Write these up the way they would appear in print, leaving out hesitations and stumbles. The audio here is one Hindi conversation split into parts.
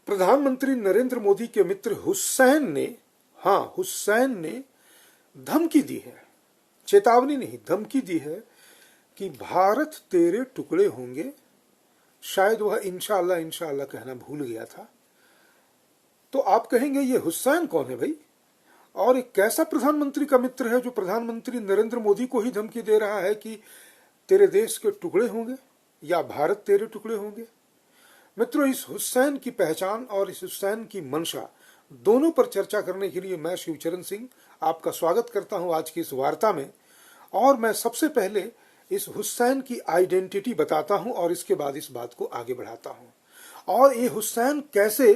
प्रधानमंत्री नरेंद्र मोदी के मित्र हुसैन ने, हाँ हुसैन ने धमकी दी है, चेतावनी नहीं धमकी दी है कि भारत तेरे टुकड़े होंगे। शायद वह इंशाअल्लाह इंशाअल्लाह कहना भूल गया था। तो आप कहेंगे ये हुसैन कौन है भाई, और एक कैसा प्रधानमंत्री का मित्र है जो प्रधानमंत्री नरेंद्र मोदी को ही धमकी दे रहा है कि तेरे देश के टुकड़े होंगे या भारत तेरे टुकड़े होंगे। मित्रों, इस हुसैन की पहचान और इस हुसैन की मंशा दोनों पर चर्चा करने के लिए मैं शिवचरण सिंह आपका स्वागत करता हूं आज की इस वार्ता में। और मैं सबसे पहले इस हुसैन की आइडेंटिटी बताता हूं और इसके बाद इस बात को आगे बढ़ाता हूं। और ये हुसैन कैसे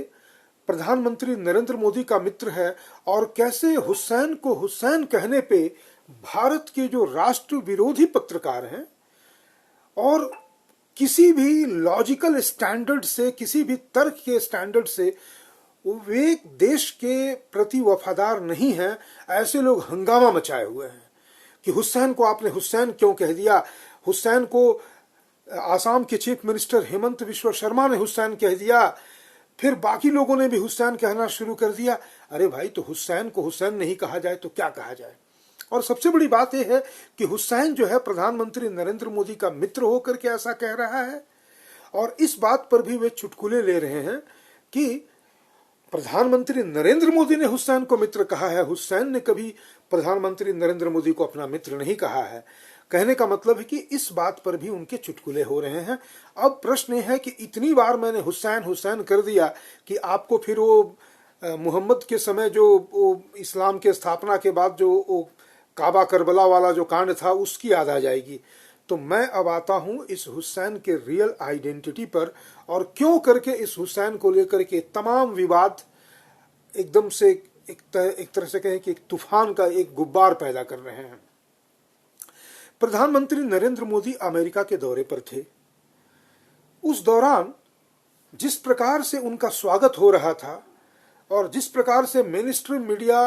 प्रधानमंत्री नरेंद्र मोदी का मित्र है और कैसे हुसैन को हुसैन कहने पे भारत के जो राष्ट्र विरोधी पत्रकार हैं और किसी भी लॉजिकल स्टैंडर्ड से, किसी भी तर्क के स्टैंडर्ड से वे देश के प्रति वफादार नहीं हैं, ऐसे लोग हंगामा मचाए हुए हैं कि हुसैन को आपने हुसैन क्यों कह दिया। हुसैन को आसाम के चीफ मिनिस्टर हेमंत बिश्वा शर्मा ने हुसैन कह दिया, फिर बाकी लोगों ने भी हुसैन कहना शुरू कर दिया। अरे भाई, तो हुसैन को हुसैन नहीं कहा जाए तो क्या कहा जाए। और सबसे बड़ी बात यह है कि हुसैन जो है प्रधानमंत्री नरेंद्र मोदी का मित्र होकर के ऐसा कह रहा है और इस बात पर भी वे चुटकुले ले रहे हैं कि प्रधानमंत्री नरेंद्र मोदी ने हुसैन को मित्र कहा है, हुसैन ने कभी प्रधानमंत्री नरेंद्र मोदी को अपना मित्र नहीं कहा है। कहने का मतलब है कि इस बात पर भी उनके चुटकुले हो रहे हैं। अब प्रश्न यह है कि इतनी बार मैंने हुसैन हुसैन कर दिया कि आपको फिर वो मोहम्मद के समय जो इस्लाम के स्थापना के बाद जो काबा करबला वाला जो कांड था उसकी याद आ जाएगी। तो मैं अब आता हूं इस हुसैन के रियल आइडेंटिटी पर और क्यों करके इस हुसैन को लेकर के तमाम विवाद एकदम से एक तरह से कहें कि एक तूफान का एक गुब्बार पैदा कर रहे हैं। प्रधानमंत्री नरेंद्र मोदी अमेरिका के दौरे पर थे। उस दौरान जिस प्रकार से उनका स्वागत हो रहा था और जिस प्रकार से मेनस्ट्रीम मीडिया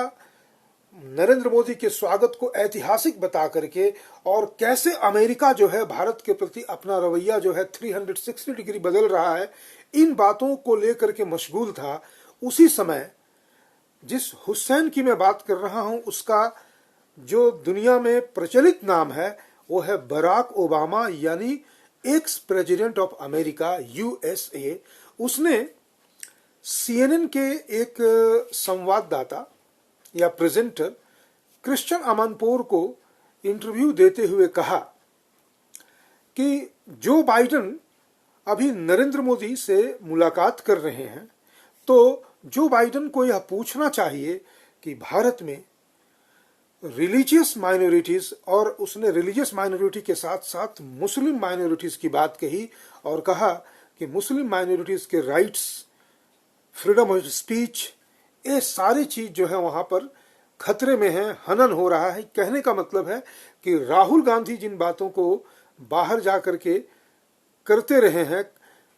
नरेंद्र मोदी के स्वागत को ऐतिहासिक बता करके और कैसे अमेरिका जो है भारत के प्रति अपना रवैया जो है 360 डिग्री बदल रहा है, इन बातों को लेकर के मशगूल था। उसी समय जिस हुसैन की मैं बात कर रहा हूं उसका जो दुनिया में प्रचलित नाम है वो है बराक ओबामा, यानी ex president of America USA. उसने CNN के एक संवाददाता या प्रेजेंटर क्रिश्चियन अमानपोर को इंटरव्यू देते हुए कहा कि जो बाइडेन अभी नरेंद्र मोदी से मुलाकात कर रहे हैं, तो जो बाइडेन को यह पूछना चाहिए कि भारत में रिलीजियस माइनॉरिटीज, और उसने रिलीजियस माइनॉरिटी के साथ साथ मुस्लिम माइनॉरिटीज की बात कही और कहा कि मुस्लिम माइनॉरिटीज के राइट्स, फ्रीडम ऑफ स्पीच, ये सारी चीज जो है वहां पर खतरे में है, हनन हो रहा है। कहने का मतलब है कि राहुल गांधी जिन बातों को बाहर जाकर के करते रहे हैं,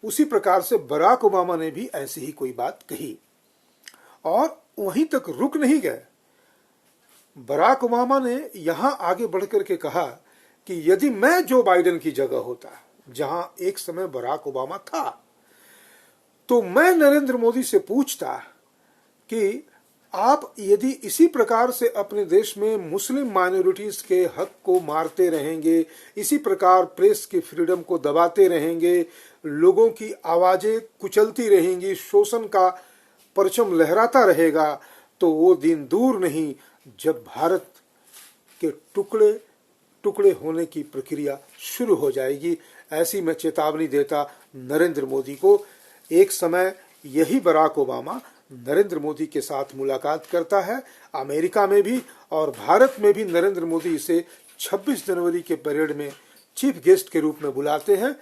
उसी प्रकार से बराक ओबामा ने भी ऐसी ही कोई बात कही और वहीं तक रुक नहीं गए। बराक ओबामा ने यहां आगे बढ़कर के कहा कि यदि मैं जो बाइडेन की जगह होता, जहां एक समय बराक ओबामा था, तो मैं नरेंद्र मोदी से पूछता कि आप यदि इसी प्रकार से अपने देश में मुस्लिम माइनॉरिटीज के हक को मारते रहेंगे, इसी प्रकार प्रेस की फ्रीडम को दबाते रहेंगे, लोगों की आवाजें कुचलती रहेंगी, शोषण का परचम लहराता रहेगा, तो वो दिन दूर नहीं जब भारत के टुकड़े टुकड़े होने की प्रक्रिया शुरू हो जाएगी। ऐसी मैं चेतावनी देता नरेंद्र मोदी को। एक समय यही बराक ओबामा नरेंद्र मोदी के साथ मुलाकात करता है, अमेरिका में भी और भारत में भी नरेंद्र मोदी इसे 26 जनवरी के परेड में चीफ गेस्ट के रूप में बुलाते हैं।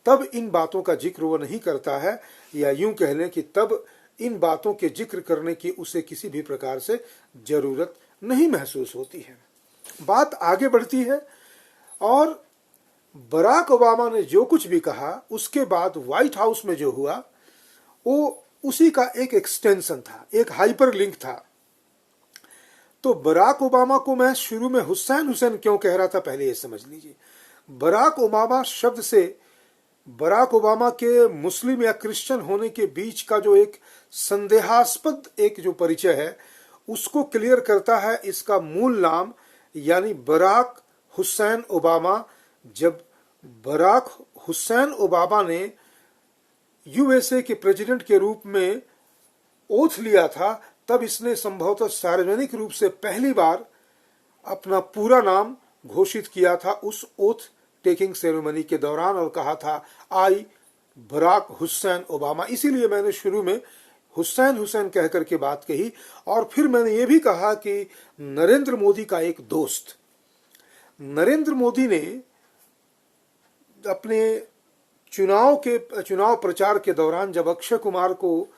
तब इन बातों का जिक्र वो नहीं करता है, या यूं कह लें कि तब इन बातों के जिक्र करने की उसे किसी भी प्रकार से जरूरत नहीं महसूस होती है। बात आगे बढ़ती है और बराक ओबामा ने जो कुछ भी कहा उसके बाद व्हाइट हाउस में जो हुआ वो उसी का एक एक्सटेंशन था, एक हाइपर लिंक था। तो बराक ओबामा को मैं शुरू में हुसैन हुसैन क्यों कह रहा था, पहले ये समझ लीजिए। बराक ओबामा शब्द से बराक ओबामा के मुस्लिम या क्रिश्चियन होने के बीच का जो एक संदेहास्पद एक जो परिचय है उसको क्लियर करता है इसका मूल नाम, यानी बराक हुसैन ओबामा। जब बराक हुसैन ओबामा ने यूएसए के प्रेसिडेंट के रूप में ओथ लिया था, तब इसने संभवतः सार्वजनिक रूप से पहली बार अपना पूरा नाम घोषित किया था उस ओथ टेकिंग सेरेमनी के दौरान और कहा था आई बराक हुसैन ओबामा। इसीलिए मैंने शुरू में हुसैन हुसैन कह करके बात कही। और फिर मैंने ये भी कहा कि नरेंद्र मोदी का एक दोस्त, नरेंद्र मोदी ने अपने चुनाव प्रचार के दौरान जब अक्षय कुमार को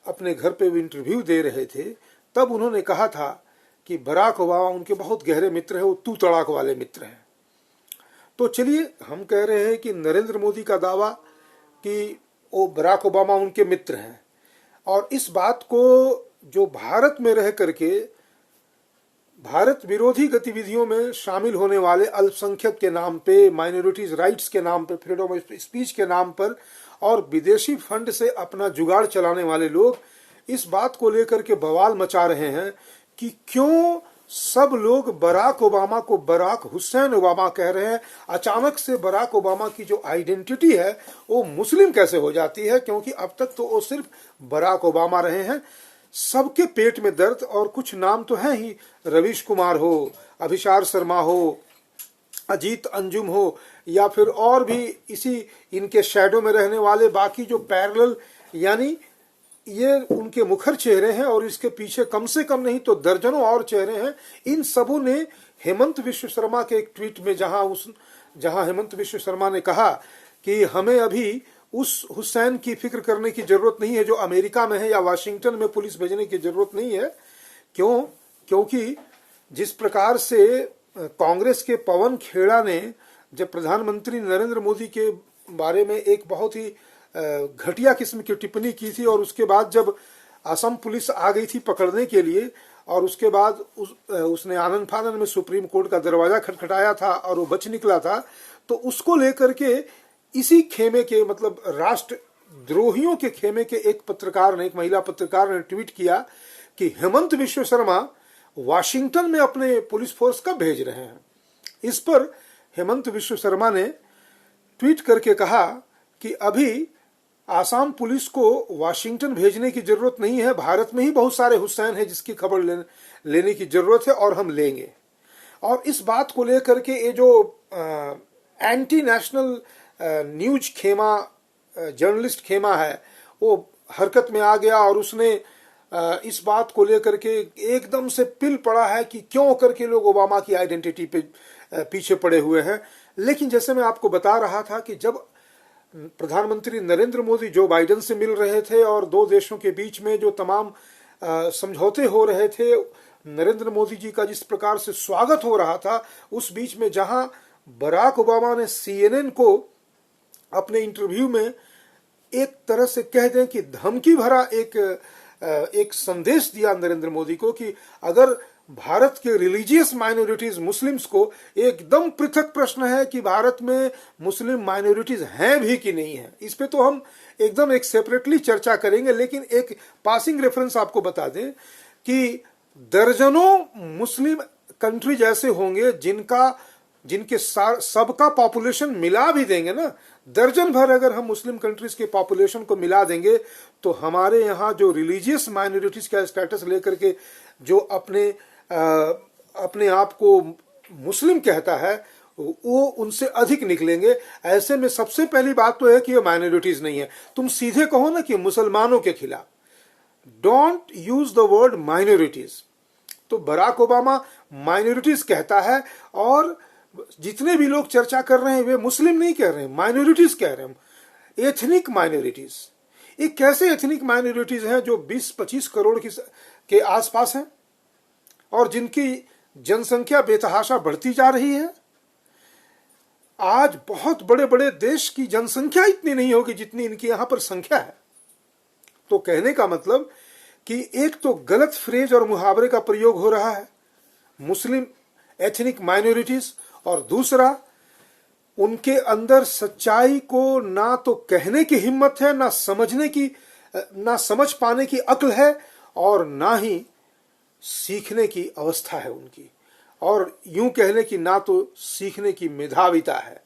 अपने घर पे इंटरव्यू दे रहे थे, तब उन्होंने कहा था कि बराक ओबामा उनके बहुत गहरे मित्र हैं, वो तू तड़ाक वाले मित्र हैं। तो चलिए हम कह रहे हैं कि नरेंद्र मोदी का दावा कि वो बराक ओबामा उनके मित्र हैं, और इस बात को जो भारत में रह करके भारत विरोधी गतिविधियों में शामिल होने वाले अल्पसंख्यक के नाम पे, माइनॉरिटीज राइट्स के नाम पे, फ्रीडम ऑफ स्पीच के नाम पर और विदेशी फंड से अपना जुगाड़ चलाने वाले लोग इस बात को लेकर के बवाल मचा रहे हैं कि क्यों सब लोग बराक ओबामा को बराक हुसैन ओबामा कह रहे हैं। अचानक से बराक ओबामा की जो आइडेंटिटी है वो मुस्लिम कैसे हो जाती है, क्योंकि अब तक तो वो सिर्फ बराक ओबामा रहे हैं। सबके पेट में दर्द, और कुछ नाम तो हैं ही, रवीश कुमार हो, अभिसार शर्मा हो, अजीत अंजुम हो, या फिर और भी इसी इनके शैडो में रहने वाले बाकी जो पैरेलल, यानी ये उनके मुखर चेहरे हैं और इसके पीछे कम से कम नहीं तो दर्जनों और चेहरे हैं। इन सबों ने हेमंत विश्व शर्मा के एक ट्वीट में जहां हेमंत विश्व शर्मा ने कहा कि हमें अभी उस हुसैन की फिक्र करने की जरूरत नहीं है जो अमेरिका में है, या वाशिंगटन में पुलिस भेजने की जरूरत नहीं है। क्योंकि जिस प्रकार से कांग्रेस के पवन खेड़ा ने जब प्रधानमंत्री नरेंद्र मोदी के बारे में एक बहुत ही घटिया किस्म की टिप्पणी की थी, और उसके बाद जब असम पुलिस आ गई थी पकड़ने के लिए, और उसके बाद उसने आनंद फानन में सुप्रीम कोर्ट का दरवाजा खटखटाया था और वो बच निकला था, तो उसको लेकर के इसी खेमे के, मतलब राष्ट्रद्रोहियों के खेमे के एक पत्रकार ने, एक महिला पत्रकार ने ट्वीट किया कि हेमंत विश्व शर्मा वाशिंगटन में अपने पुलिस फोर्स कब भेज रहे हैं। इस पर हेमंत विश्व शर्मा ने ट्वीट करके कहा कि अभी आसाम पुलिस को वाशिंगटन भेजने की जरूरत नहीं है, भारत में ही बहुत सारे हुसैन हैं जिसकी खबर लेने की जरूरत है और हम लेंगे। और इस बात को लेकर के ये जो एंटी नेशनल न्यूज खेमा, जर्नलिस्ट खेमा है, वो हरकत में आ गया और उसने इस बात को लेकर के एकदम से पिल पड़ा है कि क्यों करके लोग ओबामा की आइडेंटिटी पे पीछे पड़े हुए हैं। लेकिन जैसे मैं आपको बता रहा था कि जब प्रधानमंत्री नरेंद्र मोदी जो बाइडेन से मिल रहे थे और दो देशों के बीच में जो तमाम समझौते हो रहे थे, नरेंद्र मोदी जी का जिस प्रकार से स्वागत हो रहा था, उस बीच में जहां बराक ओबामा ने CNN को अपने इंटरव्यू में एक तरह से कह दें कि धमकी भरा एक संदेश दिया नरेंद्र मोदी को कि अगर भारत के रिलीजियस माइनॉरिटीज मुस्लिम्स को, एकदम पृथक प्रश्न है कि भारत में मुस्लिम माइनॉरिटीज हैं भी कि नहीं है, इस पे तो हम एकदम एक सेपरेटली चर्चा करेंगे। लेकिन एक पासिंग रेफरेंस आपको बता दें कि दर्जनों मुस्लिम कंट्रीज ऐसे होंगे जिनके सबका पॉपुलेशन मिला भी देंगे ना, दर्जन भर अगर हम मुस्लिम कंट्रीज के पॉपुलेशन को मिला देंगे, तो हमारे यहाँ जो रिलीजियस माइनॉरिटीज का स्टेटस लेकर के जो अपने आप को मुस्लिम कहता है, वो उनसे अधिक निकलेंगे। ऐसे में सबसे पहली बात तो है कि ये माइनॉरिटीज नहीं है। तुम सीधे कहो ना कि मुसलमानों के खिलाफ, don't use the word minorities. तो बराक ओबामा माइनॉरिटीज कहता है, और जितने भी लोग चर्चा कर रहे हैं वे मुस्लिम नहीं कह रहे हैं, माइनॉरिटीज कह रहे हैं, एथनिक माइनॉरिटीज। ये कैसे एथनिक माइनॉरिटीज हैं जो 20-25 करोड़ के आसपास हैं और जिनकी जनसंख्या बेतहाशा बढ़ती जा रही है। आज बहुत बड़े बड़े देश की जनसंख्या इतनी नहीं होगी जितनी इनकी यहां पर संख्या है। तो कहने का मतलब कि एक तो गलत फ्रेज और मुहावरे का प्रयोग हो रहा है, मुस्लिम एथनिक माइनॉरिटीज, और दूसरा उनके अंदर सच्चाई को ना तो कहने की हिम्मत है, ना समझ पाने की अक्ल है, और ना ही सीखने की अवस्था है उनकी, और यूं कहने की ना तो सीखने की मेधाविता है।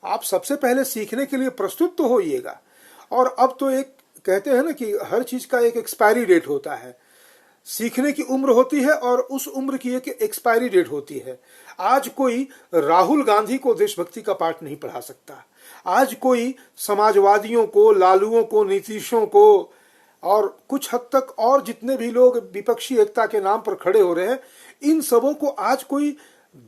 आप सबसे पहले सीखने के लिए प्रस्तुत तो होइएगा। और अब तो एक कहते हैं ना कि हर चीज का एक एक्सपायरी डेट होता है। सीखने की उम्र होती है और उस उम्र की एक एक्सपायरी डेट होती है। आज कोई राहुल गांधी को देशभक्ति का पाठ नहीं पढ़ा सकता। आज कोई समाजवादियों को, लालुओं को, नीतीशों को, और कुछ हद तक और जितने भी लोग विपक्षी एकता के नाम पर खड़े हो रहे हैं, इन सबों को आज कोई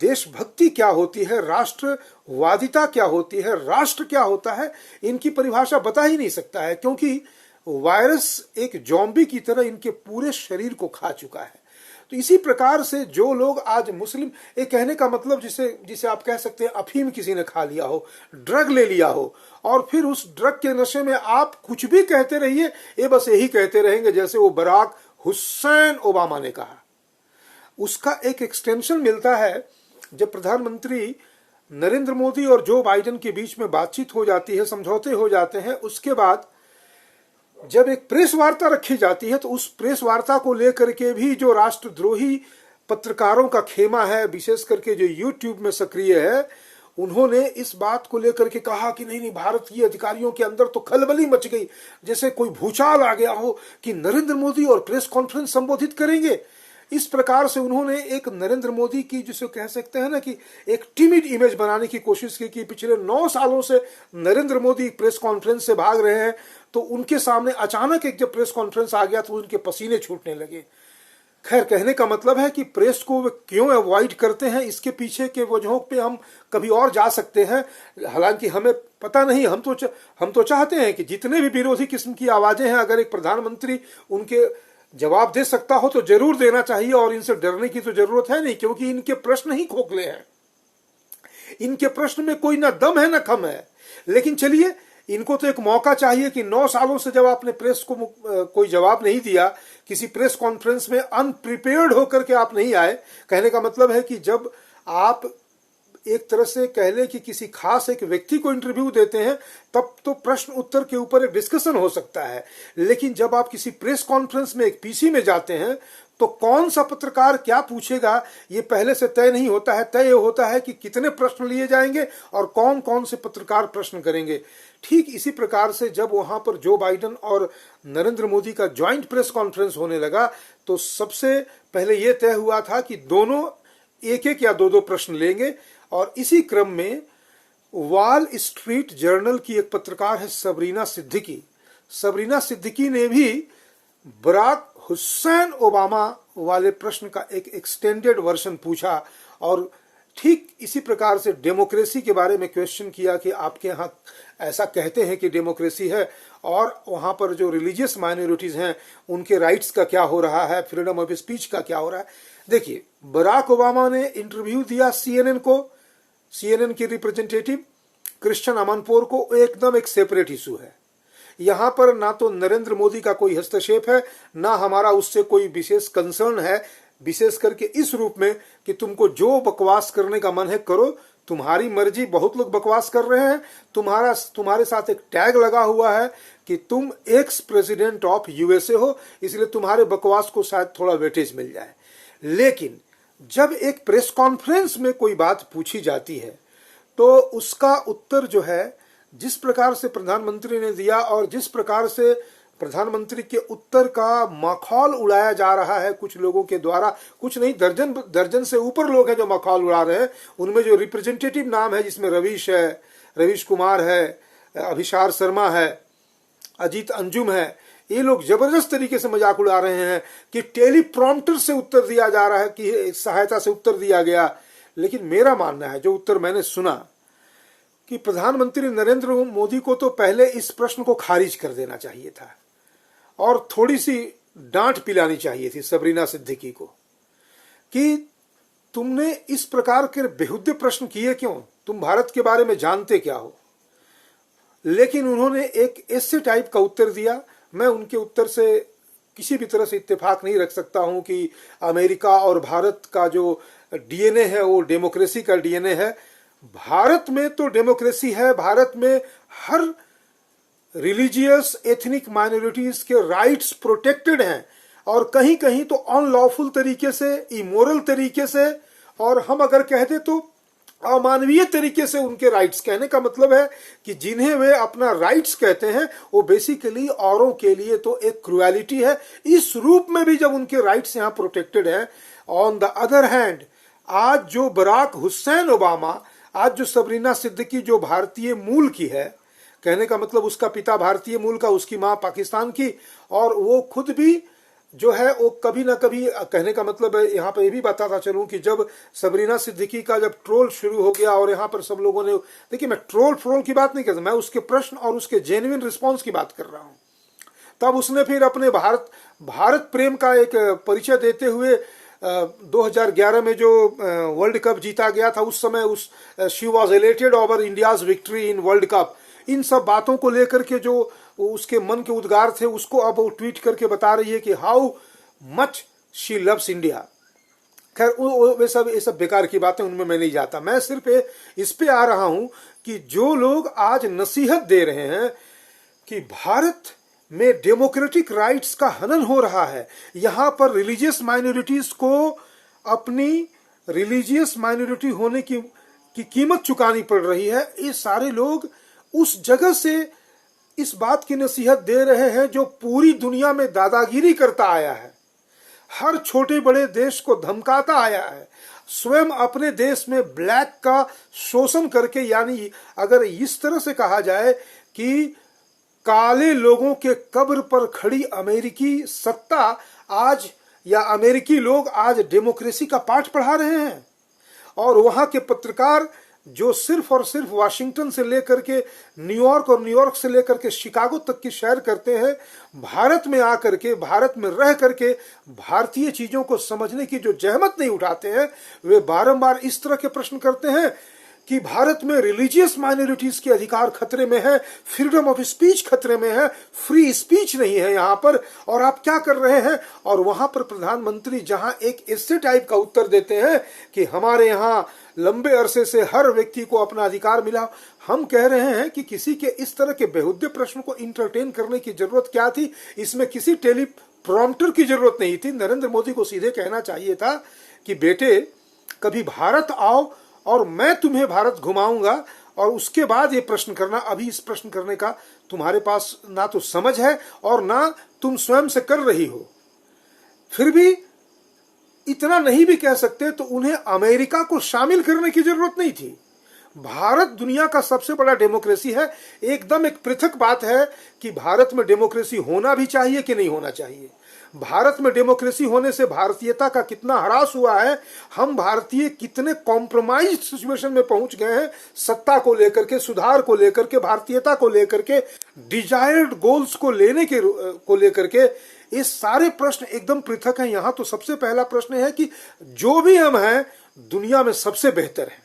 देशभक्ति क्या होती है, राष्ट्रवादिता क्या होती है, राष्ट्र क्या होता है, इनकी परिभाषा बता ही नहीं सकता है, क्योंकि वायरस एक जॉम्बी की तरह इनके पूरे शरीर को खा चुका है। तो इसी प्रकार से जो लोग आज मुस्लिम, एक कहने का मतलब जिसे आप कह सकते हैं अफीम किसी ने खा लिया हो, ड्रग ले लिया हो, और फिर उस ड्रग के नशे में आप कुछ भी कहते रहिए, ये बस यही कहते रहेंगे जैसे वो बराक हुसैन ओबामा ने कहा। उसका एक एक्सटेंशन मिलता है जब प्रधानमंत्री नरेंद्र मोदी और जो बाइडेन के बीच में बातचीत हो जाती है, समझौते हो जाते हैं, उसके बाद जब एक प्रेस वार्ता रखी जाती है तो उस प्रेस वार्ता को लेकर के भी जो राष्ट्रद्रोही पत्रकारों का खेमा है, विशेष करके जो यूट्यूब में सक्रिय है, उन्होंने इस बात को लेकर के कहा कि नहीं, भारत की अधिकारियों के अंदर तो खलबली मच गई, जैसे कोई भूचाल आ गया हो कि नरेंद्र मोदी और प्रेस कॉन्फ्रेंस संबोधित करेंगे। इस प्रकार से उन्होंने एक नरेंद्र मोदी की, जिसे कह सकते हैं ना कि एक टिमिड इमेज बनाने की कोशिश की कि पिछले 9 सालों से नरेंद्र मोदी प्रेस कॉन्फ्रेंस से भाग रहे हैं, तो उनके सामने अचानक एक जब प्रेस कॉन्फ्रेंस आ गया तो उनके पसीने छूटने लगे। खैर, कहने का मतलब है कि प्रेस को वे क्यों अवॉइड करते हैं, इसके पीछे के वजहों पे हम कभी और जा सकते हैं। हालांकि हमें पता नहीं, हम तो चाहते हैं कि जितने भी विरोधी किस्म की आवाजें हैं, अगर एक प्रधानमंत्री उनके जवाब दे सकता हो तो जरूर देना चाहिए, और इनसे डरने की तो जरूरत है नहीं, क्योंकि इनके प्रश्न ही खोखले हैं। इनके प्रश्न में कोई ना दम है ना खम है। लेकिन चलिए, इनको तो एक मौका चाहिए कि 9 सालों से जब आपने प्रेस को कोई जवाब नहीं दिया, किसी प्रेस कॉन्फ्रेंस में अनप्रिपेयर्ड होकर के आप नहीं आए। कहने का मतलब है कि जब आप एक तरह से कह ले कि किसी खास एक व्यक्ति को इंटरव्यू देते हैं, तब तो प्रश्न उत्तर के ऊपर एक डिस्कशन हो सकता है। लेकिन जब आप किसी प्रेस कॉन्फ्रेंस में एक पीसी में जाते हैं, तो कौन सा पत्रकार क्या पूछेगा ये पहले से तय नहीं होता है। तय होता है कि कितने प्रश्न लिए जाएंगे और कौन कौन से पत्रकार प्रश्न करेंगे। ठीक इसी प्रकार से जब वहां पर जो बाइडेन और नरेंद्र मोदी का ज्वाइंट प्रेस कॉन्फ्रेंस होने लगा, तो सबसे पहले यह तय हुआ था कि दोनों एक एक या दो प्रश्न लेंगे। और इसी क्रम में वॉल स्ट्रीट जर्नल की एक पत्रकार है सबरीना सिद्दीकी। सबरीना सिद्दीकी ने भी बराक हुसैन ओबामा वाले प्रश्न का एक एक्सटेंडेड वर्जन पूछा, और ठीक इसी प्रकार से डेमोक्रेसी के बारे में क्वेश्चन किया कि आपके यहाँ ऐसा कहते हैं कि डेमोक्रेसी है, और वहां पर जो रिलीजियस माइनॉरिटीज हैं उनके राइट्स का क्या हो रहा है, फ्रीडम ऑफ स्पीच का क्या हो रहा है। देखिए, बराक ओबामा ने इंटरव्यू दिया सीएनएन को, सीएनएन के रिप्रेजेंटेटिव क्रिश्चियन अमनपोर को। एकदम एक सेपरेट इशू है। यहां पर ना तो नरेंद्र मोदी का कोई हस्तक्षेप है, ना हमारा उससे कोई विशेष कंसर्न है, विशेष करके इस रूप में कि तुमको जो बकवास करने का मन है करो, तुम्हारी मर्जी। बहुत लोग बकवास कर रहे हैं, तुम्हारे साथ एक टैग लगा हुआ है कि तुम एक्स प्रेसिडेंट ऑफ यूएसए हो, इसलिए तुम्हारे बकवास को शायद थोड़ा वेटेज मिल जाए। लेकिन जब एक प्रेस कॉन्फ्रेंस में कोई बात पूछी जाती है, तो उसका उत्तर जो है, जिस प्रकार से प्रधानमंत्री ने दिया और जिस प्रकार से प्रधानमंत्री के उत्तर का मखौल उड़ाया जा रहा है कुछ लोगों के द्वारा, कुछ नहीं, दर्जन से ऊपर लोग हैं जो मखौल उड़ा रहे हैं। उनमें जो रिप्रेजेंटेटिव नाम है, जिसमें रवीश कुमार है, अभिसार शर्मा है, अजीत अंजुम है, ये लोग जबरदस्त तरीके से मजाक उड़ा रहे हैं कि टेलीप्रॉम्प्टर से उत्तर दिया जा रहा है, कि सहायता से उत्तर दिया गया। लेकिन मेरा मानना है, जो उत्तर मैंने सुना, कि प्रधानमंत्री नरेंद्र मोदी को तो पहले इस प्रश्न को खारिज कर देना चाहिए था, और थोड़ी सी डांट पिलानी चाहिए थी सबरीना सिद्दीकी को कि तुमने इस प्रकार के बेहुदे प्रश्न किए क्यों, तुम भारत के बारे में जानते क्या हो। लेकिन उन्होंने एक ऐसे टाइप का उत्तर दिया। मैं उनके उत्तर से किसी भी तरह से इत्तेफाक नहीं रख सकता हूं कि अमेरिका और भारत का जो डीएनए है वो डेमोक्रेसी का डीएनए है। भारत में तो डेमोक्रेसी है, भारत में हर रिलीजियस एथनिक माइनॉरिटीज के राइट्स प्रोटेक्टेड हैं, और कहीं कहीं तो अनलॉफुल तरीके से, इमोरल तरीके से, और हम अगर कहते तो अमानवीय तरीके से उनके राइट्स, कहने का मतलब है कि जिन्हें वे अपना राइट्स कहते हैं वो बेसिकली औरों के लिए तो एक क्रुएलिटी है। इस रूप में भी जब उनके राइट्स यहां प्रोटेक्टेड है, ऑन द अदर हैंड आज जो बराक हुसैन ओबामा, आज जो सबरीना सिद्दीकी जो भारतीय मूल की है, कहने का मतलब उसका पिता भारतीय मूल का, उसकी मां पाकिस्तान की, और वो खुद भी जो है वो कभी ना कभी, कहने का मतलब है यहाँ पर ये भी बताता चलूं कि जब सबरीना सिद्दीकी का जब ट्रोल शुरू हो गया और यहाँ पर सब लोगों ने, देखिए मैं ट्रोल की बात नहीं करता, मैं उसके प्रश्न और उसके जेन्युइन रिस्पॉन्स की बात कर रहा हूँ। तब उसने फिर अपने भारत प्रेम का एक परिचय देते हुए 2011 में जो वर्ल्ड कप जीता गया था, उस समय she was elated over India's victory in World Cup, इन सब बातों को लेकर के जो उसके मन के उद्गार थे उसको अब वो ट्वीट करके बता रही है कि how much she loves India. खैर वे सब ये सब बेकार की बातें, उनमें मैं नहीं जाता। मैं सिर्फ इस पे आ रहा हूं कि जो लोग आज नसीहत दे रहे हैं कि भारत में डेमोक्रेटिक राइट्स का हनन हो रहा है, यहां पर रिलीजियस माइनॉरिटीज को अपनी रिलीजियस माइनॉरिटी होने की कीमत चुकानी पड़ रही है, ये सारे लोग उस जगह से इस बात की नसीहत दे रहे हैं जो पूरी दुनिया में दादागिरी करता आया है, हर छोटे बड़े देश को धमकाता आया है, स्वयं अपने देश में ब्लैक का शोषण करके, यानी अगर इस तरह से कहा जाए कि काले लोगों के कब्र पर खड़ी अमेरिकी सत्ता आज, या अमेरिकी लोग आज डेमोक्रेसी का पाठ पढ़ा रहे हैं, और वहां के पत्रकार जो सिर्फ और सिर्फ वाशिंगटन से लेकर के न्यूयॉर्क और न्यूयॉर्क से लेकर के शिकागो तक की सैर करते हैं, भारत में आकर के, भारत में रह करके भारतीय चीजों को समझने की जो जहमत नहीं उठाते हैं, वे बारंबार इस तरह के प्रश्न करते हैं कि भारत में रिलीजियस माइनॉरिटीज के अधिकार खतरे में है, फ्रीडम ऑफ स्पीच खतरे में है, फ्री स्पीच नहीं है यहाँ पर, और आप क्या कर रहे हैं। और वहां पर प्रधानमंत्री जहां एक ऐसे टाइप का उत्तर देते हैं कि हमारे यहाँ लंबे अरसे से हर व्यक्ति को अपना अधिकार मिला, हम कह रहे हैं कि किसी के इस तरह के बेहुद्दे प्रश्न को इंटरटेन करने की जरूरत क्या थी, इसमें किसी टेलीप्रॉम्प्टर की जरूरत नहीं थी। नरेंद्र मोदी को सीधे कहना चाहिए था कि बेटे कभी भारत आओ और मैं तुम्हें भारत घुमाऊंगा, और उसके बाद ये प्रश्न करना, अभी इस प्रश्न करने का तुम्हारे पास ना तो समझ है और ना तुम स्वयं से कर रही हो। फिर भी इतना नहीं भी कह सकते तो उन्हें अमेरिका को शामिल करने की जरूरत नहीं थी। भारत दुनिया का सबसे बड़ा डेमोक्रेसी है। एकदम एक पृथक बात है कि भारत में डेमोक्रेसी होना भी चाहिए कि नहीं होना चाहिए। भारत में डेमोक्रेसी होने से भारतीयता का कितना ह्रास हुआ है, हम भारतीय कितने कॉम्प्रोमाइज सिचुएशन में पहुंच गए हैं, सत्ता को लेकर के, सुधार को लेकर के, भारतीयता को लेकर के, डिजायर्ड गोल्स को लेकर के, ये सारे प्रश्न एकदम पृथक हैं। यहां तो सबसे पहला प्रश्न है कि जो भी हम हैं दुनिया में सबसे बेहतर है।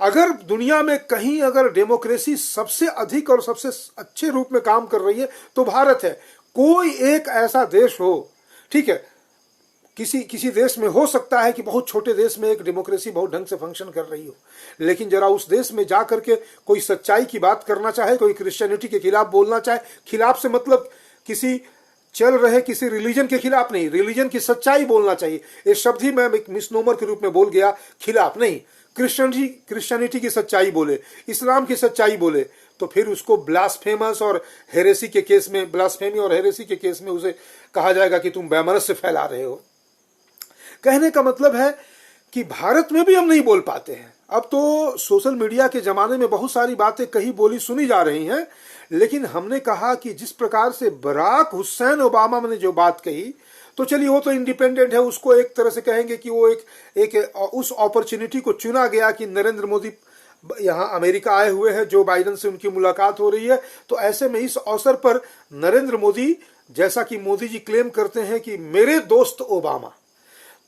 अगर दुनिया में कहीं अगर डेमोक्रेसी सबसे अधिक और सबसे अच्छे रूप में काम कर रही है तो भारत है। कोई एक ऐसा देश हो, ठीक है, किसी देश में हो सकता है कि बहुत छोटे देश में एक डेमोक्रेसी बहुत ढंग से फंक्शन कर रही हो, लेकिन जरा उस देश में जाकर के कोई सच्चाई की बात करना चाहे, कोई क्रिश्चियनिटी के खिलाफ बोलना चाहे, खिलाफ से मतलब किसी चल रहे किसी रिलीजन के खिलाफ नहीं, रिलीजन की सच्चाई बोलना चाहिए। ये शब्द ही मैं एक मिसनोमर के रूप में बोल गया, खिलाफ नहीं, क्रिश्चियनिटी की सच्चाई बोले, इस्लाम की सच्चाई बोले, तो फिर उसको ब्लास्फेमस और हेरेसी के केस में, ब्लास्फेमी और हेरेसी के केस में उसे कहा जाएगा कि तुम वैमनस्य फैला रहे हो। कहने का मतलब है कि भारत में भी हम नहीं बोल पाते हैं। अब तो सोशल मीडिया के जमाने में बहुत सारी बातें कही बोली सुनी जा रही हैं, लेकिन हमने कहा कि जिस प्रकार से बराक हुसैन ओबामा ने जो बात कही, तो चलिए वो तो इंडिपेंडेंट है, उसको एक तरह से कहेंगे कि वो एक उस अपॉर्चुनिटी को चुना गया कि नरेंद्र मोदी यहाँ अमेरिका आए हुए हैं, जो बाइडेन से उनकी मुलाकात हो रही है, तो ऐसे में इस अवसर पर नरेंद्र मोदी, जैसा कि मोदी जी क्लेम करते हैं कि मेरे दोस्त ओबामा,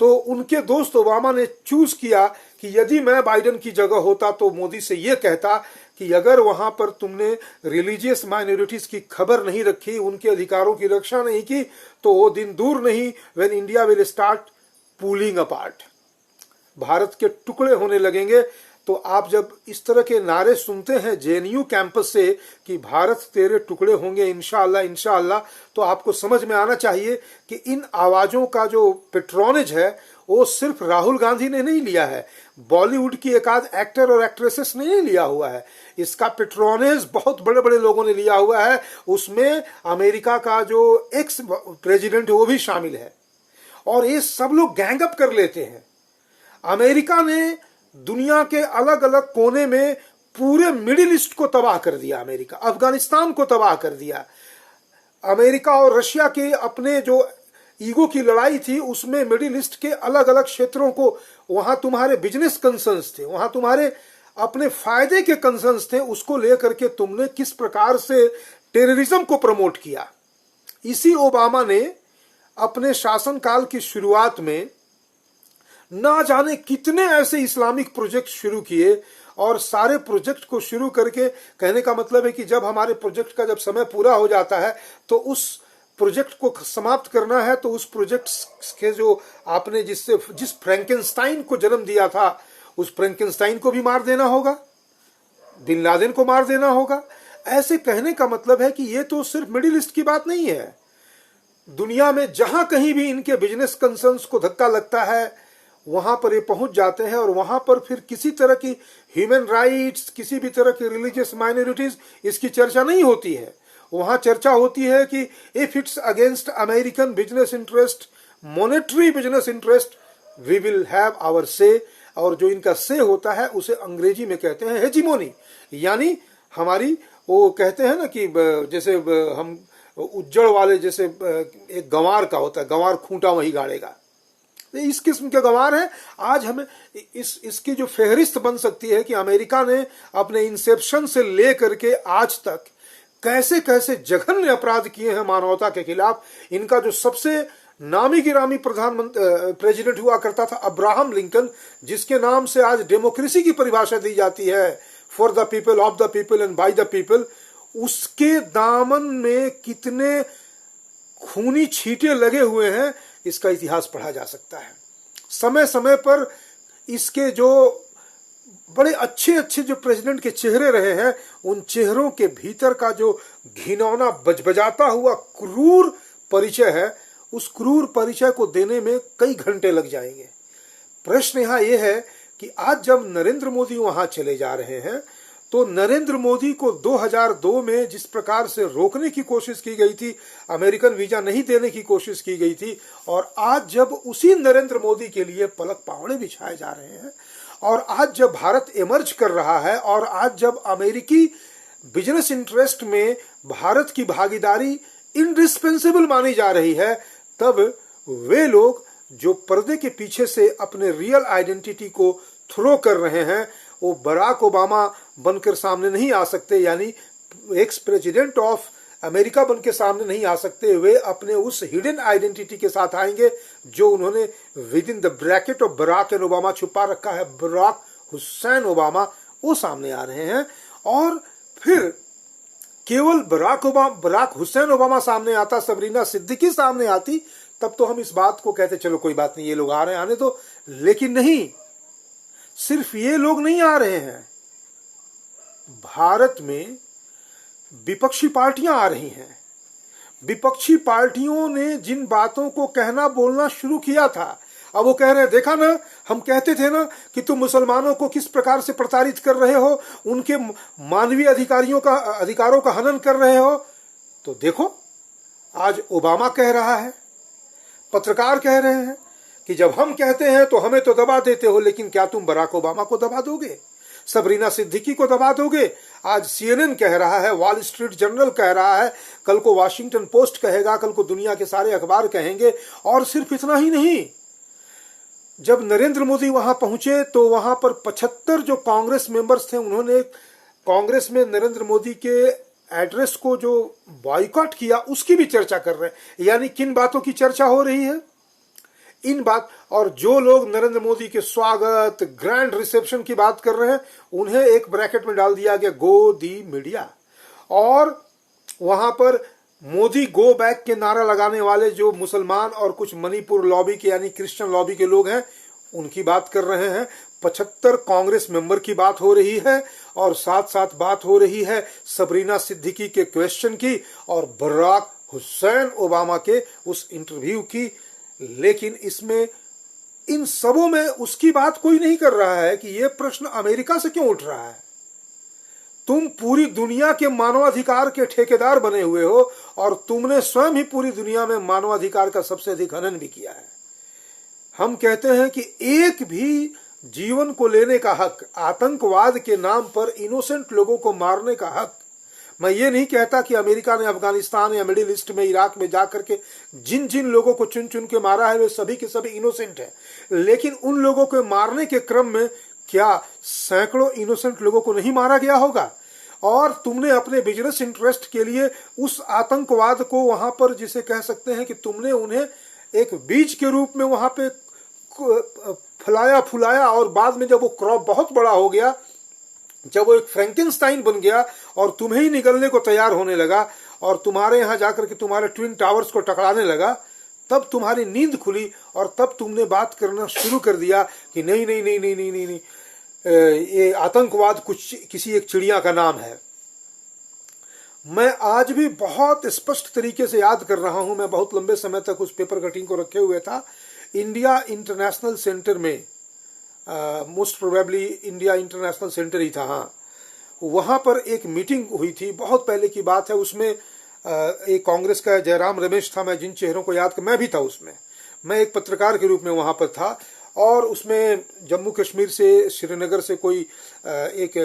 तो उनके दोस्त ओबामा ने चूज किया कि यदि मैं बाइडेन की जगह होता तो मोदी से यह कहता कि अगर वहां पर तुमने रिलीजियस माइनॉरिटीज की खबर नहीं रखी, उनके अधिकारों की रक्षा नहीं की, तो वो दिन दूर नहीं when India will start pulling apart. Bharat के टुकड़े होने लगेंगे। तो आप जब इस तरह के नारे सुनते हैं जेएनयू कैंपस से कि भारत तेरे टुकड़े होंगे इंशाअल्लाह इंशाअल्लाह, तो आपको समझ में आना चाहिए कि इन आवाजों का जो पेट्रोनेज है वो सिर्फ राहुल गांधी ने नहीं लिया है, बॉलीवुड की एक आध एक्टर और एक्ट्रेसेस ने नहीं लिया हुआ है, इसका पेट्रोनेज बहुत बड़े बड़े लोगों ने लिया हुआ है। उसमें अमेरिका का जो एक्स प्रेसिडेंट है वो भी शामिल है, और ये सब लोग गैंग अप कर लेते हैं। अमेरिका ने दुनिया के अलग अलग कोने में पूरे मिडिल ईस्ट को तबाह कर दिया, अमेरिका अफगानिस्तान को तबाह कर दिया। अमेरिका और रशिया के अपने जो ईगो की लड़ाई थी उसमें मिडिल ईस्ट के अलग अलग क्षेत्रों को, वहां तुम्हारे बिजनेस कंसर्न्स थे, वहां तुम्हारे अपने फायदे के कंसर्न्स थे, उसको लेकर के तुमने किस प्रकार से टेररिज्म को प्रमोट किया। इसी ओबामा ने अपने शासनकाल की शुरुआत में ना जाने कितने ऐसे इस्लामिक प्रोजेक्ट शुरू किए, और सारे प्रोजेक्ट को शुरू करके कहने का मतलब है कि जब हमारे प्रोजेक्ट का जब समय पूरा हो जाता है तो उस प्रोजेक्ट को समाप्त करना है, तो उस प्रोजेक्ट के जो आपने जिस फ्रैंकेनस्टाइन को जन्म दिया था उस फ्रैंकेनस्टाइन को भी मार देना होगा, बिन लादेन को मार देना होगा। ऐसे कहने का मतलब है कि ये तो सिर्फ मिडिल ईस्ट की बात नहीं है, दुनिया में जहां कहीं भी इनके बिजनेस कंसर्न्स को धक्का लगता है वहां पर ये पहुंच जाते हैं, और वहां पर फिर किसी तरह की ह्यूमन राइट्स, किसी भी तरह की रिलीजियस माइनॉरिटीज, इसकी चर्चा नहीं होती है। वहां चर्चा होती है कि if it's against American business interest, monetary business interest, we will have our say, और जो इनका से होता है उसे अंग्रेजी में कहते हैं हेजिमोनी, यानी हमारी, वो कहते हैं ना कि जैसे हम उज्जड़ वाले, जैसे एक गंवार का होता है, गंवार खूंटा वही गाड़ेगा, इस किस्म के गंवार हैं। आज हमें इसकी जो फेहरिस्त बन सकती है कि अमेरिका ने अपने इंसेप्शन से लेकर के आज तक कैसे कैसे जघन्य अपराध किए हैं मानवता के खिलाफ। इनका जो सबसे नामी गिरामी प्रधानमंत्री प्रेसिडेंट हुआ करता था अब्राहम लिंकन, जिसके नाम से आज डेमोक्रेसी की परिभाषा दी जाती है, for the people, of the people and by the people, उसके दामन में कितने खूनी छींटे लगे हुए हैं इसका इतिहास पढ़ा जा सकता है। समय समय पर इसके जो बड़े अच्छे अच्छे जो प्रेसिडेंट के चेहरे रहे हैं, उन चेहरों के भीतर का जो घिनौना बजबजाता हुआ क्रूर परिचय है, उस क्रूर परिचय को देने में कई घंटे लग जाएंगे। प्रश्न यहाँ यह है कि आज जब नरेंद्र मोदी वहां चले जा रहे हैं, तो नरेंद्र मोदी को 2002 में जिस प्रकार से रोकने की कोशिश की गई थी, अमेरिकन वीजा नहीं देने की कोशिश की गई थी, और आज जब उसी नरेंद्र मोदी के लिए पलक पावड़े बिछाए जा रहे हैं, और आज जब भारत इमर्ज कर रहा है, और आज जब अमेरिकी बिजनेस इंटरेस्ट में भारत की भागीदारी इंडिस्पेंसेबल मानी जा रही है, तब वे लोग जो पर्दे के पीछे से अपने रियल आइडेंटिटी को थ्रो कर रहे हैं, वो बराक ओबामा बनकर सामने नहीं आ सकते, यानी एक्स प्रेसिडेंट ऑफ अमेरिका बन के सामने नहीं आ सकते। वे अपने उस हिडन आइडेंटिटी के साथ आएंगे जो उन्होंने within the bracket of Barack and Obama छुपा रखा है, बराक हुसैन ओबामा, वो सामने आ रहे हैं। और फिर केवल बराक हुसैन ओबामा सामने आता, सबरीना सिद्दीकी सामने आती, तब तो हम इस बात को कहते चलो कोई बात नहीं, ये लोग आ रहे हैं, आने दो। लेकिन नहीं, सिर्फ ये लोग नहीं आ रहे हैं, भारत में विपक्षी पार्टियां आ रही हैं। विपक्षी पार्टियों ने जिन बातों को कहना बोलना शुरू किया था, अब वो कह रहे हैं, देखा ना, हम कहते थे ना कि तुम मुसलमानों को किस प्रकार से प्रताड़ित कर रहे हो, उनके मानवीय अधिकारों का हनन कर रहे हो। तो देखो, आज ओबामा कह रहा है, पत्रकार कह रहे हैं कि जब हम कहते हैं तो हमें तो दबा देते हो, लेकिन क्या तुम बराक ओबामा को दबा दोगे, सबरीना सिद्दीकी को दबा दोगे? आज CNN कह रहा है, वॉल स्ट्रीट जर्नल कह रहा है, कल को वॉशिंगटन पोस्ट कहेगा, कल को दुनिया के सारे अखबार कहेंगे। और सिर्फ इतना ही नहीं, जब नरेंद्र मोदी वहां पहुंचे तो वहां पर 75 जो कांग्रेस मेंबर्स थे, उन्होंने कांग्रेस में नरेंद्र मोदी के एड्रेस को जो बॉयकॉट किया, उसकी भी चर्चा कर रहे हैं। यानी किन बातों की चर्चा हो रही है? इन बात, और जो लोग नरेंद्र मोदी के स्वागत, ग्रैंड रिसेप्शन की बात कर रहे हैं, उन्हें एक ब्रैकेट में डाल दिया गया, गो दी मीडिया। और वहां पर मोदी गो बैक के नारा लगाने वाले जो मुसलमान और कुछ मणिपुर लॉबी के यानी क्रिश्चियन लॉबी के लोग हैं, उनकी बात कर रहे हैं, 75 कांग्रेस मेंबर की बात हो रही है, और साथ साथ बात हो रही है सबरीना सिद्दीकी के क्वेश्चन की और बराक हुसैन ओबामा के उस इंटरव्यू की। लेकिन इसमें इन सबों में उसकी बात कोई नहीं कर रहा है कि यह प्रश्न अमेरिका से क्यों उठ रहा है। तुम पूरी दुनिया के मानवाधिकार के ठेकेदार बने हुए हो और तुमने स्वयं ही पूरी दुनिया में मानवाधिकार का सबसे अधिक हनन भी किया है। हम कहते हैं कि एक भी जीवन को लेने का हक, आतंकवाद के नाम पर इनोसेंट लोगों को मारने का हक। मैं ये नहीं कहता कि अमेरिका ने अफगानिस्तान या मिडिल ईस्ट में, इराक में जाकर के जिन जिन लोगों को चुन चुन के मारा है वे सभी के सभी इनोसेंट हैं, लेकिन उन लोगों को मारने के क्रम में क्या सैकड़ों इनोसेंट लोगों को नहीं मारा गया होगा? और तुमने अपने बिजनेस इंटरेस्ट के लिए उस आतंकवाद को वहां पर, जिसे कह सकते हैं कि तुमने उन्हें एक बीज के रूप में वहां पे फुलाया फुलाया, और बाद में जब वो क्रॉप बहुत बड़ा हो गया, जब वो एक फ्रैंकेनस्टाइन बन गया और तुम्हें ही निगलने को तैयार होने लगा और तुम्हारे यहां जाकर के तुम्हारे ट्विन टावर्स को टकराने लगा, तब तुम्हारी नींद खुली और तब तुमने बात करना शुरू कर दिया कि नहीं नहीं नहीं नहीं नहीं नहीं, नहीं ये आतंकवाद कुछ किसी एक चिड़िया का नाम है। मैं आज भी बहुत स्पष्ट तरीके से याद कर रहा हूं, मैं बहुत लंबे समय तक उस पेपर कटिंग को रखे हुए था। इंडिया इंटरनेशनल सेंटर में, most probably India International Centre ही था, हाँ, वहां पर एक मीटिंग हुई थी, बहुत पहले की बात है। उसमें एक कांग्रेस का जयराम रमेश था, मैं जिन चेहरों को याद कर, मैं भी था उसमें, मैं एक पत्रकार के रूप में वहां पर था। और उसमें जम्मू कश्मीर से, श्रीनगर से कोई एक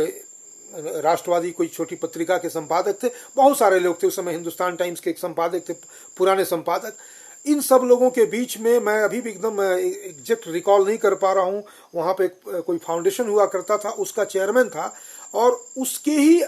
राष्ट्रवादी कोई छोटी पत्रिका के संपादक थे, बहुत सारे लोग थे उस समय, हिंदुस्तान टाइम्स के एक संपादक थे, पुराने संपादक। इन सब लोगों के बीच में, मैं अभी भी एकदम एग्जैक्ट रिकॉल नहीं कर पा रहा हूं, वहां पे कोई फाउंडेशन हुआ करता था, उसका चेयरमैन था, और उसके ही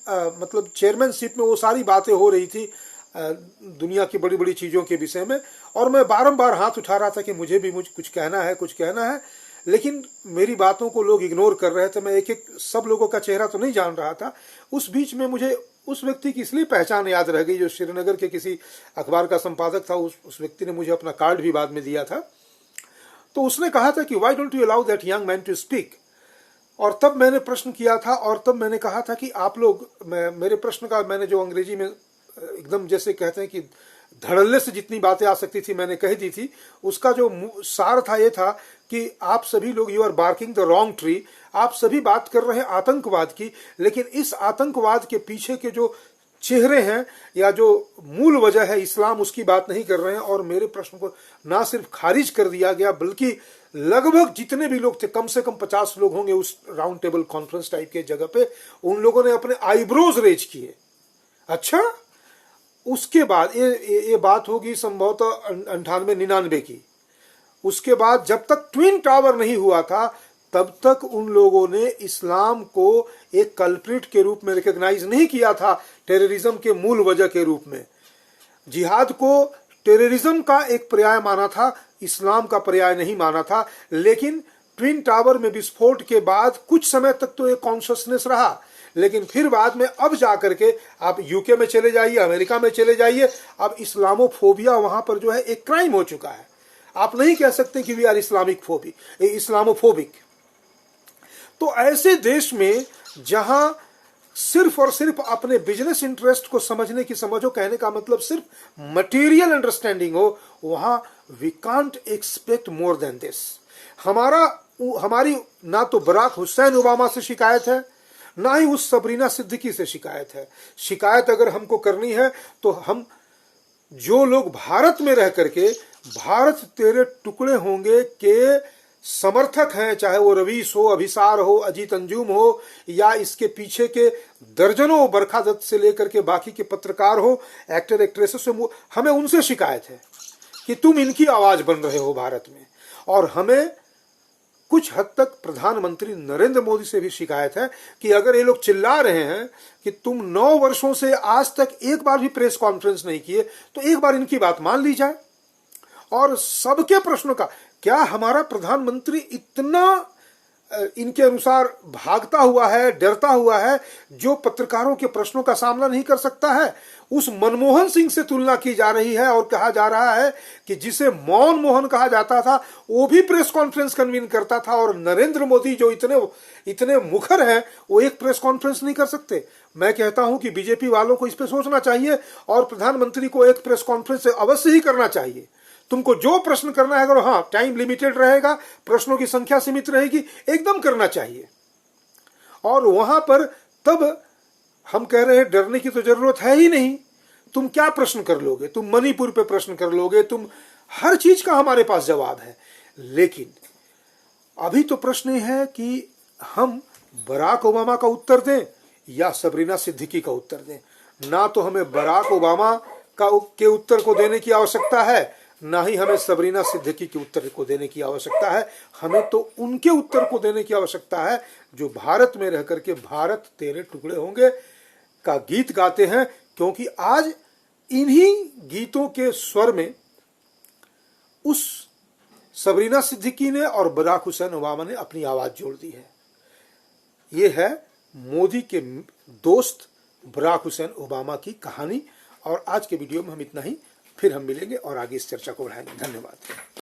मतलब चेयरमैनशिप में वो सारी बातें हो रही थी दुनिया की बड़ी बड़ी चीजों के विषय में। और मैं बारंबार हाथ उठा रहा था कि मुझे कुछ कहना है, कुछ कहना है, लेकिन मेरी बातों को लोग इग्नोर कर रहे थे। मैं एक एक सब लोगों का चेहरा तो नहीं जान रहा था। उस बीच में मुझे उस व्यक्ति की इसलिए पहचान याद रह गई, जो श्रीनगर के किसी अखबार का संपादक था। उस व्यक्ति ने मुझे अपना कार्ड भी बाद में दिया था। तो उसने कहा था कि why don't you allow that young man to speak. और तब मैंने प्रश्न किया था, और तब मैंने कहा था कि आप लोग, मेरे प्रश्न का मैंने जो अंग्रेजी में एकदम जैसे कहते हैं कि धड़ल्ले से जितनी बातें आ सकती थी मैंने कह दी थी, उसका जो सार था ये था कि आप सभी लोग, you are barking the wrong tree. आप सभी बात कर रहे हैं आतंकवाद की, लेकिन इस आतंकवाद के पीछे के जो चेहरे हैं या जो मूल वजह है इस्लाम, उसकी बात नहीं कर रहे हैं। और मेरे प्रश्न को ना सिर्फ खारिज कर दिया गया, बल्कि लगभग जितने भी लोग थे, कम से कम 50 लोग होंगे उस राउंड टेबल कॉन्फ्रेंस टाइप के जगह पे, उन लोगों ने अपने आईब्रोज रेज किए। अच्छा, उसके बाद ये बात होगी संभवतः 98-99 की। उसके बाद जब तक ट्विन टावर नहीं हुआ था, तब तक उन लोगों ने इस्लाम को एक कल्प्रिट के रूप में रिकॉग्नाइज नहीं किया था, टेररिज्म के मूल वजह के रूप में। जिहाद को टेररिज्म का एक पर्याय माना था, इस्लाम का पर्याय नहीं माना था। लेकिन ट्विन टावर में विस्फोट के बाद कुछ समय तक तो एक कॉन्शियसनेस रहा, लेकिन फिर बाद में अब जाकर के आप यूके में चले जाइए, अमेरिका में चले जाइए, अब इस्लामोफोबिया वहां पर जो है एक क्राइम हो चुका है। आप नहीं कह सकते कि वी आर इस्लामोफोबिक। तो ऐसे देश में जहां सिर्फ और सिर्फ अपने बिजनेस इंटरेस्ट को समझने की समझो, कहने का मतलब सिर्फ मटेरियल अंडरस्टैंडिंग हो, वहां we can't expect more than this. हमारी ना तो बराक हुसैन ओबामा से शिकायत है, ना ही उस सबरीना सिद्दीकी से शिकायत है। शिकायत अगर हमको करनी है तो हम जो लोग भारत में रह करके भारत तेरे टुकड़े होंगे के समर्थक हैं, चाहे वो रवीश हो, अभिसार हो, अजीत अंजुम हो, या इसके पीछे के दर्जनों बरखा दत्त से लेकर के बाकी के पत्रकार हो, एक्टर एक्ट्रेसेस हो, हमें उनसे शिकायत है कि तुम इनकी आवाज बन रहे हो भारत में। और हमें कुछ हद तक प्रधानमंत्री नरेंद्र मोदी से भी शिकायत है कि अगर ये लोग चिल्ला रहे हैं कि तुम 9 वर्षों से आज तक एक बार भी प्रेस कॉन्फ्रेंस नहीं किए, तो एक बार इनकी बात मान ली जाए। और सबके प्रश्नों का, क्या हमारा प्रधानमंत्री इतना इनके अनुसार भागता हुआ है, डरता हुआ है, जो पत्रकारों के प्रश्नों का सामना नहीं कर सकता है, उस मनमोहन सिंह से तुलना की जा रही है और कहा जा रहा है कि जिसे मौन मोहन कहा जाता था वो भी प्रेस कॉन्फ्रेंस कन्वीन करता था, और नरेंद्र मोदी जो इतने मुखर हैं वो एक प्रेस कॉन्फ्रेंस नहीं कर सकते। मैं कहता हूं कि बीजेपी वालों को इस पे सोचना चाहिए और प्रधानमंत्री को एक प्रेस कॉन्फ्रेंस अवश्य ही करना चाहिए। तुमको जो प्रश्न करना है करो, हाँ टाइम लिमिटेड रहेगा, प्रश्नों की संख्या सीमित रहेगी, एकदम करना चाहिए। और वहां पर तब हम कह रहे हैं डरने की तो जरूरत है ही नहीं। तुम क्या प्रश्न कर लोगे? तुम मणिपुर पे प्रश्न कर लोगे, तुम हर चीज का हमारे पास जवाब है। लेकिन अभी तो प्रश्न है कि हम बराक ओबामा का उत्तर दें या सबरीना सिद्दीकी का उत्तर दें। ना तो हमें बराक ओबामा के उत्तर को देने की आवश्यकता है, ना ही हमें सबरीना सिद्दीकी के उत्तर को देने की आवश्यकता है। हमें तो उनके उत्तर को देने की आवश्यकता है जो भारत में रह करके भारत तेरे टुकड़े होंगे का गीत गाते हैं, क्योंकि आज इन्हीं गीतों के स्वर में उस सबरीना सिद्दीकी ने और बराक हुसैन ओबामा ने अपनी आवाज जोड़ दी है। ये है मोदी के दोस्त बराक हुसैन ओबामा की कहानी। और आज के वीडियो में हम इतना ही, फिर हम मिलेंगे और आगे इस चर्चा को बढ़ाएंगे। धन्यवाद।